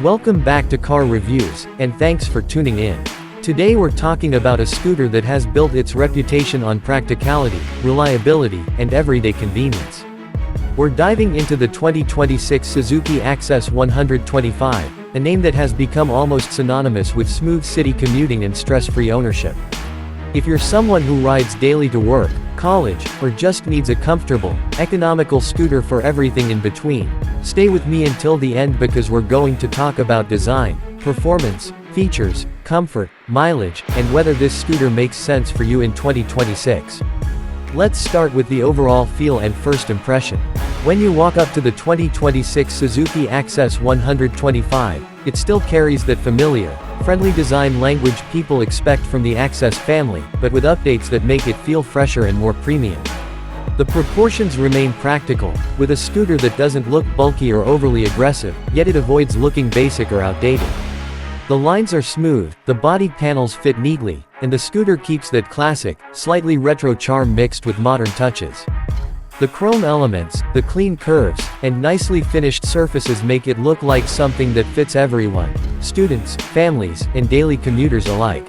Welcome back to Car Reviews, and thanks for tuning in. Today we're talking about a scooter that has built its reputation on practicality, reliability, and everyday convenience. We're diving into the 2026 Suzuki Access 125, a name that has become almost synonymous with smooth city commuting and stress-free ownership. If you're someone who rides daily to work, college, or just needs a comfortable, economical scooter for everything in between, stay with me until the end because we're going to talk about design, performance, features, comfort, mileage, and whether this scooter makes sense for you in 2026. Let's start with the overall feel and first impression. When you walk up to the 2026 Suzuki Access 125, it still carries that familiar, friendly design language people expect from the Access family, but with updates that make it feel fresher and more premium. The proportions remain practical, with a scooter that doesn't look bulky or overly aggressive, yet it avoids looking basic or outdated. The lines are smooth, the body panels fit neatly, and the scooter keeps that classic, slightly retro charm mixed with modern touches. The chrome elements, the clean curves, and nicely finished surfaces make it look like something that fits everyone, students, families, and daily commuters alike.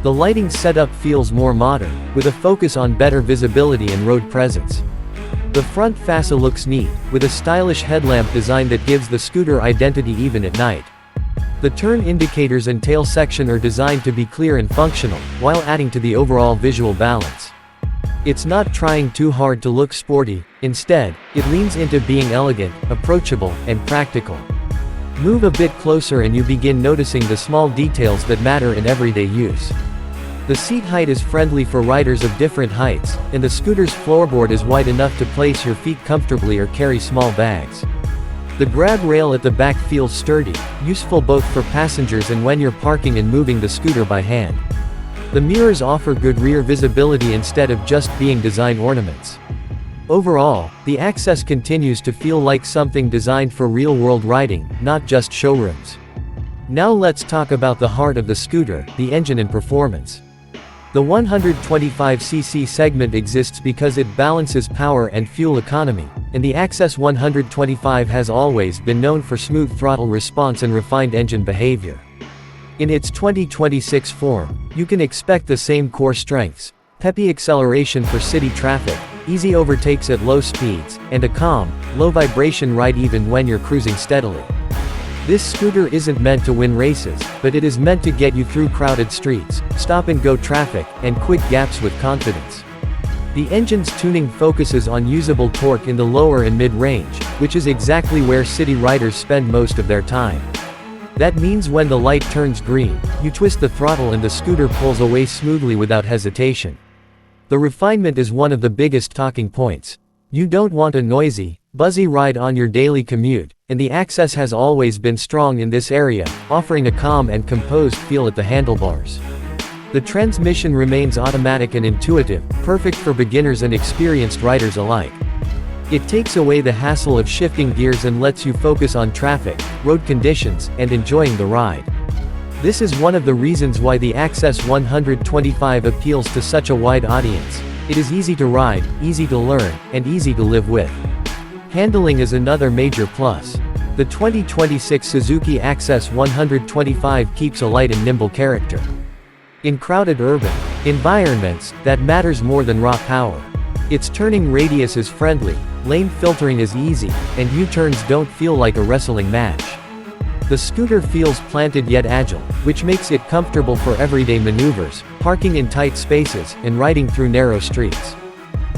The lighting setup feels more modern, with a focus on better visibility and road presence. The front fascia looks neat, with a stylish headlamp design that gives the scooter identity even at night. The turn indicators and tail section are designed to be clear and functional, while adding to the overall visual balance. It's not trying too hard to look sporty, instead, it leans into being elegant, approachable, and practical. Move a bit closer and you begin noticing the small details that matter in everyday use. The seat height is friendly for riders of different heights, and the scooter's floorboard is wide enough to place your feet comfortably or carry small bags. The grab rail at the back feels sturdy, useful both for passengers and when you're parking and moving the scooter by hand. The mirrors offer good rear visibility instead of just being design ornaments. Overall, the Access continues to feel like something designed for real-world riding, not just showrooms. Now let's talk about the heart of the scooter, the engine and performance. The 125cc segment exists because it balances power and fuel economy, and the Access 125 has always been known for smooth throttle response and refined engine behavior. In its 2026 form, you can expect the same core strengths: peppy acceleration for city traffic, easy overtakes at low speeds, and a calm, low-vibration ride even when you're cruising steadily. This scooter isn't meant to win races, but it is meant to get you through crowded streets, stop-and-go traffic, and quick gaps with confidence. The engine's tuning focuses on usable torque in the lower and mid-range, which is exactly where city riders spend most of their time. That means when the light turns green, you twist the throttle and the scooter pulls away smoothly without hesitation. The refinement is one of the biggest talking points. You don't want a noisy, buzzy ride on your daily commute, and the Access has always been strong in this area, offering a calm and composed feel at the handlebars. The transmission remains automatic and intuitive, perfect for beginners and experienced riders alike. It takes away the hassle of shifting gears and lets you focus on traffic, road conditions, and enjoying the ride. This is one of the reasons why the Access 125 appeals to such a wide audience. It is easy to ride, easy to learn, and easy to live with. Handling is another major plus. The 2026 Suzuki Access 125 keeps a light and nimble character. In crowded urban environments, that matters more than raw power. Its turning radius is friendly, lane filtering is easy, and U-turns don't feel like a wrestling match. The scooter feels planted yet agile, which makes it comfortable for everyday maneuvers, parking in tight spaces, and riding through narrow streets.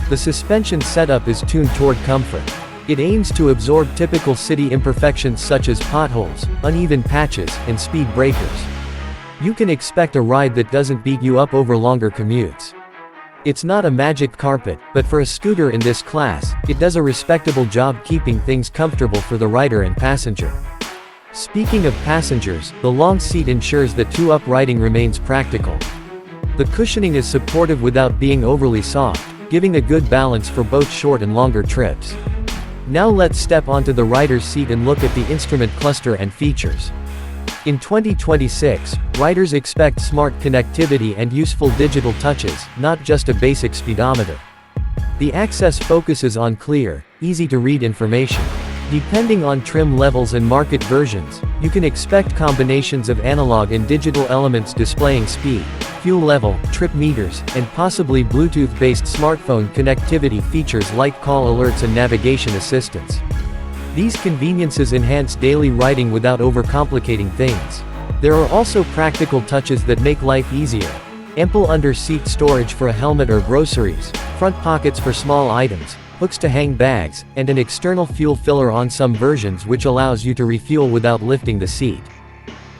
The suspension setup is tuned toward comfort. It aims to absorb typical city imperfections such as potholes, uneven patches, and speed breakers. You can expect a ride that doesn't beat you up over longer commutes. It's not a magic carpet, but for a scooter in this class, it does a respectable job keeping things comfortable for the rider and passenger. Speaking of passengers, the long seat ensures that two-up riding remains practical. The cushioning is supportive without being overly soft, giving a good balance for both short and longer trips. Now let's step onto the rider's seat and look at the instrument cluster and features. In 2026, riders expect smart connectivity and useful digital touches, not just a basic speedometer. The Access focuses on clear, easy-to-read information. Depending on trim levels and market versions, you can expect combinations of analog and digital elements displaying speed, fuel level, trip meters, and possibly Bluetooth-based smartphone connectivity features like call alerts and navigation assistance. These conveniences enhance daily riding without overcomplicating things. There are also practical touches that make life easier. Ample under-seat storage for a helmet or groceries, front pockets for small items, hooks to hang bags, and an external fuel filler on some versions which allows you to refuel without lifting the seat.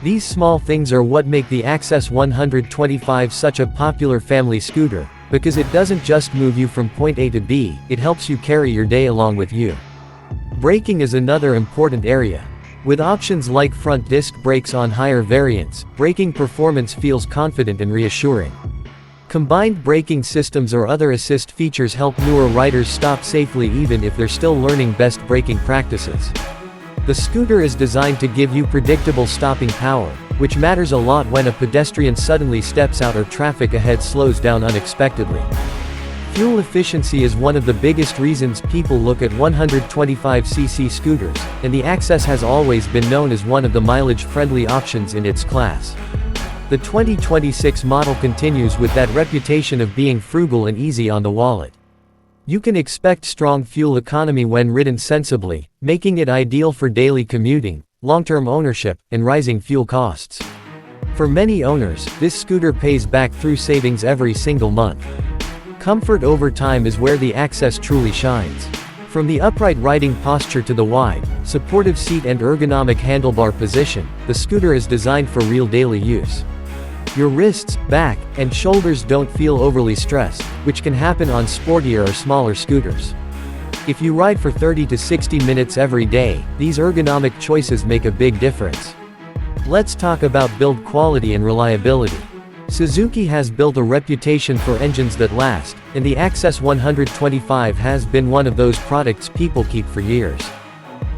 These small things are what make the Access 125 such a popular family scooter, because it doesn't just move you from point A to B, it helps you carry your day along with you. Braking is another important area. With options like front disc brakes on higher variants, braking performance feels confident and reassuring. Combined braking systems or other assist features help newer riders stop safely even if they're still learning best braking practices. The scooter is designed to give you predictable stopping power, which matters a lot when a pedestrian suddenly steps out or traffic ahead slows down unexpectedly. Fuel efficiency is one of the biggest reasons people look at 125cc scooters, and the Access has always been known as one of the mileage-friendly options in its class. The 2026 model continues with that reputation of being frugal and easy on the wallet. You can expect strong fuel economy when ridden sensibly, making it ideal for daily commuting, long-term ownership, and rising fuel costs. For many owners, this scooter pays back through savings every single month. Comfort over time is where the Access truly shines. From the upright riding posture to the wide, supportive seat and ergonomic handlebar position, the scooter is designed for real daily use. Your wrists, back, and shoulders don't feel overly stressed, which can happen on sportier or smaller scooters. If you ride for 30 to 60 minutes every day, these ergonomic choices make a big difference. Let's talk about build quality and reliability. Suzuki has built a reputation for engines that last, and the Access 125 has been one of those products people keep for years.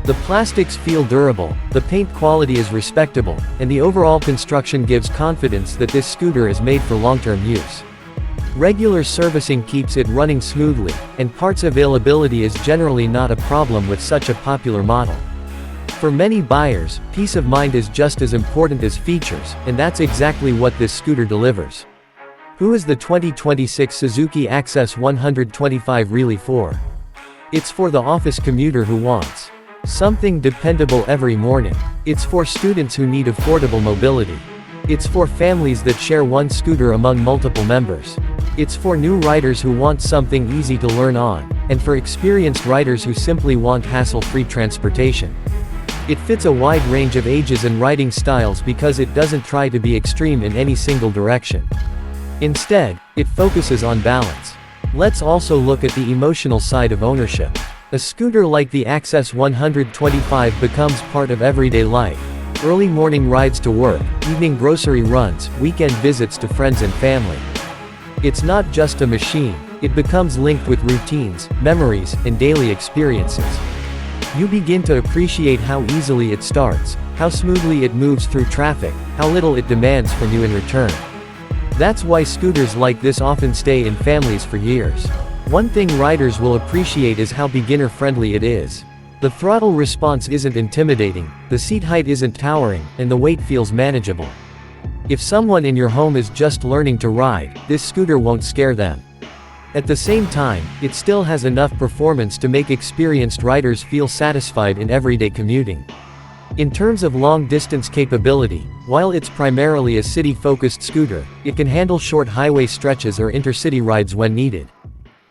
The plastics feel durable, the paint quality is respectable, and the overall construction gives confidence that this scooter is made for long-term use. Regular servicing keeps it running smoothly, and parts availability is generally not a problem with such a popular model. For many buyers, peace of mind is just as important as features, and that's exactly what this scooter delivers. Who is the 2026 Suzuki Access 125 really for? It's for the office commuter who wants something dependable every morning. It's for students who need affordable mobility. It's for families that share one scooter among multiple members. It's for new riders who want something easy to learn on, and for experienced riders who simply want hassle-free transportation. It fits a wide range of ages and riding styles because it doesn't try to be extreme in any single direction. Instead, it focuses on balance. Let's also look at the emotional side of ownership. A scooter like the Access 125 becomes part of everyday life. Early morning rides to work, evening grocery runs, weekend visits to friends and family. It's not just a machine, it becomes linked with routines, memories, and daily experiences. You begin to appreciate how easily it starts, how smoothly it moves through traffic, how little it demands from you in return. That's why scooters like this often stay in families for years. One thing riders will appreciate is how beginner-friendly it is. The throttle response isn't intimidating, the seat height isn't towering, and the weight feels manageable. If someone in your home is just learning to ride, this scooter won't scare them. At the same time, it still has enough performance to make experienced riders feel satisfied in everyday commuting. In terms of long-distance capability, while it's primarily a city-focused scooter, it can handle short highway stretches or intercity rides when needed.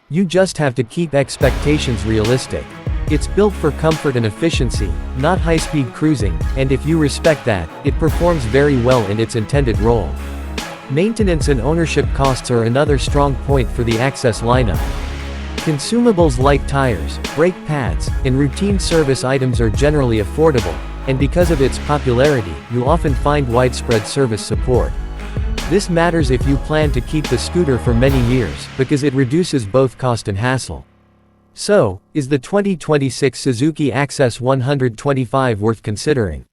You just have to keep expectations realistic. It's built for comfort and efficiency, not high-speed cruising, and if you respect that, it performs very well in its intended role. Maintenance and ownership costs are another strong point for the Access lineup. Consumables like tires, brake pads, and routine service items are generally affordable, and because of its popularity, you'll often find widespread service support. This matters if you plan to keep the scooter for many years, because it reduces both cost and hassle. So, is the 2026 Suzuki Access 125 worth considering?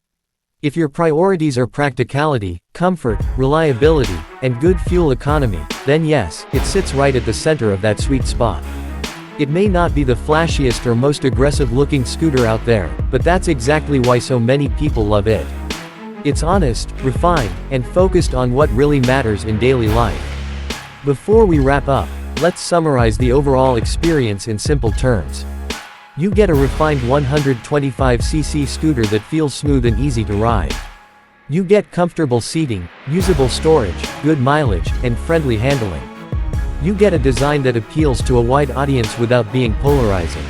If your priorities are practicality, comfort, reliability, and good fuel economy, then yes, it sits right at the center of that sweet spot. It may not be the flashiest or most aggressive-looking scooter out there, but that's exactly why so many people love it. It's honest, refined, and focused on what really matters in daily life. Before we wrap up, let's summarize the overall experience in simple terms. You get a refined 125cc scooter that feels smooth and easy to ride. You get comfortable seating, usable storage, good mileage, and friendly handling. You get a design that appeals to a wide audience without being polarizing.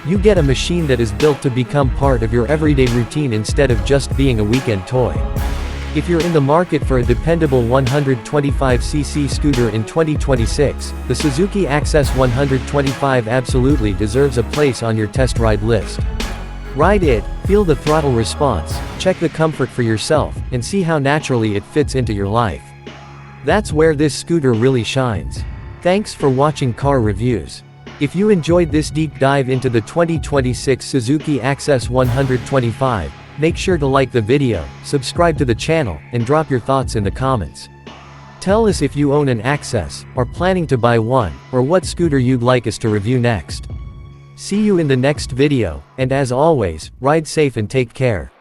You get a machine that is built to become part of your everyday routine instead of just being a weekend toy. If you're in the market for a dependable 125cc scooter in 2026, the Suzuki Access 125 absolutely deserves a place on your test ride list. Ride it, feel the throttle response, check the comfort for yourself, and see how naturally it fits into your life. That's where this scooter really shines. Thanks for watching Car Reviews. If you enjoyed this deep dive into the 2026 Suzuki Access 125, make sure to like the video, subscribe to the channel, and drop your thoughts in the comments. Tell us if you own an Access, are planning to buy one, or what scooter you'd like us to review next. See you in the next video, and as always, ride safe and take care.